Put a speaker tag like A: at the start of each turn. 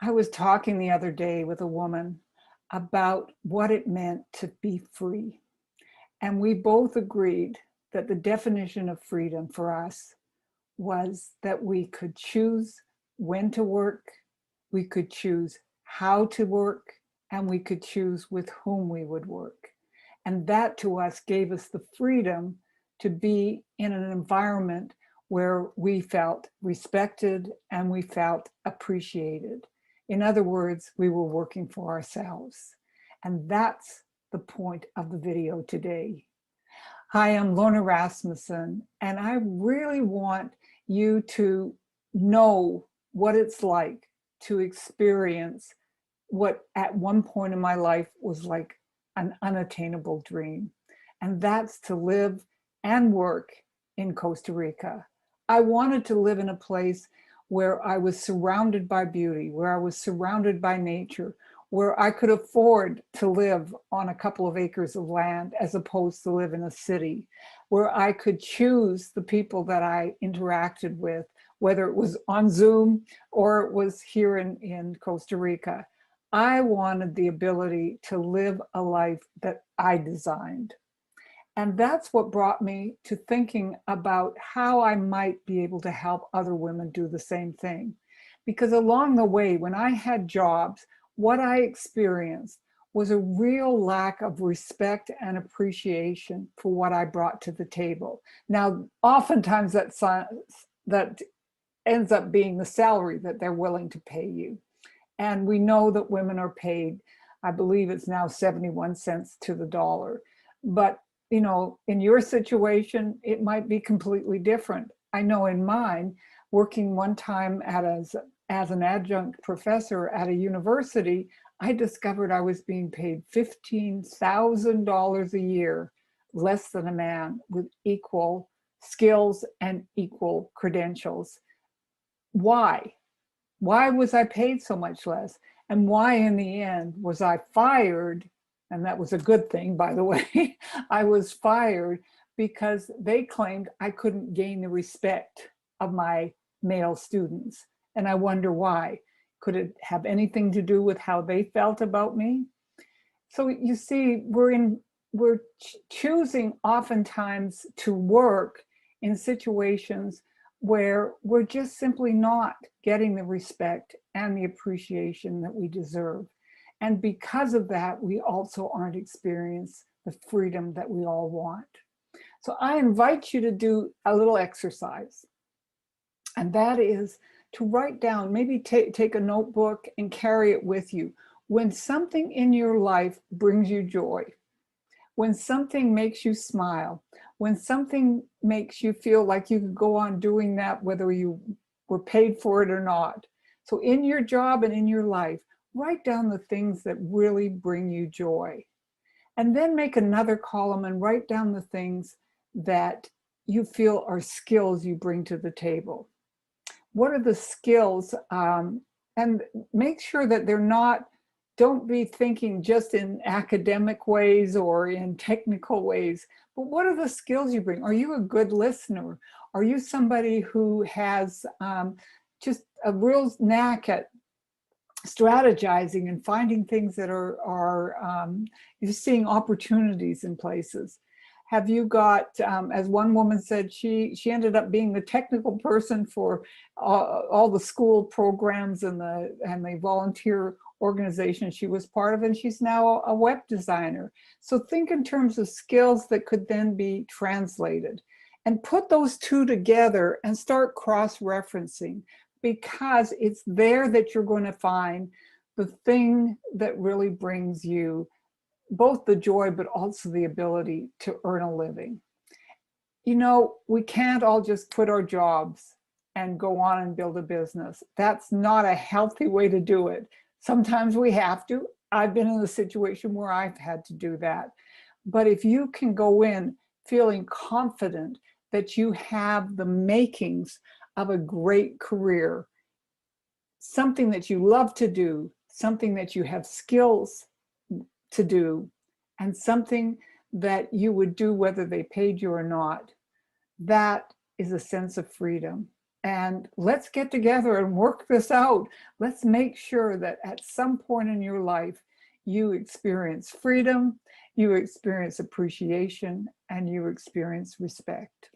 A: I was talking the other day with a woman about what it meant to be free. And we both agreed that the definition of freedom for us was that we could choose when to work, we could choose how to work, and we could choose with whom we would work. And that to us gave us the freedom to be in an environment where we felt respected and we felt appreciated. In other words, we were working for ourselves. And that's the point of the video today. Hi, I'm Lorna Rasmussen, and I really want you to know what it's like to experience what at one point in my life was like an unattainable dream. And that's to live and work in Costa Rica. I wanted to live in a place where I was surrounded by beauty, where I was surrounded by nature, where I could afford to live on a couple of acres of land as opposed to live in a city, where I could choose the people that I interacted with, whether it was on Zoom or it was here in Costa Rica. I wanted the ability to live a life that I designed. And that's what brought me to thinking about how I might be able to help other women do the same thing. Because along the way, when I had jobs, what I experienced was a real lack of respect and appreciation for what I brought to the table. Now, oftentimes that ends up being the salary that they're willing to pay you. And we know that women are paid, I believe it's now 71 cents to the dollar. But you know, in your situation, it might be completely different. I know in mine, working one time as an adjunct professor at a university, I discovered I was being paid $15,000 a year, less than a man with equal skills and equal credentials. Why? Why was I paid so much less? And why in the end was I fired? And that was a good thing, by the way. I was fired because they claimed I couldn't gain the respect of my male students. And I wonder why. Could it have anything to do with how they felt about me? So you see, we're choosing oftentimes to work in situations where we're just simply not getting the respect and the appreciation that we deserve. And because of that, we also aren't experiencing the freedom that we all want. So I invite you to do a little exercise, and that is to write down, maybe take a notebook and carry it with you. When something in your life brings you joy, when something makes you smile, when something makes you feel like you could go on doing that, whether you were paid for it or not. So in your job and in your life, write down the things that really bring you joy. And then make another column and write down the things that you feel are skills you bring to the table. What are the skills? And make sure that they're not, don't be thinking just in academic ways or in technical ways, but what are the skills you bring? Are you a good listener? Are you somebody who has just a real knack at strategizing and finding things that are you're seeing opportunities in places? Have you got, as one woman said, she ended up being the technical person for all the school programs and the volunteer organization she was part of, and she's now a web designer. So think in terms of skills that could then be translated, and put those two together and start cross-referencing, because it's there that you're going to find the thing that really brings you both the joy, but also the ability to earn a living. You know, we can't all just quit our jobs and go on and build a business. That's not a healthy way to do it. Sometimes we have to. I've been in a situation where I've had to do that. But if you can go in feeling confident that you have the makings of a great career, something that you love to do, something that you have skills to do, and something that you would do whether they paid you or not, that is a sense of freedom. and let's get together and work this out. Let's make sure that at some point in your life, you experience freedom, you experience appreciation, and you experience respect.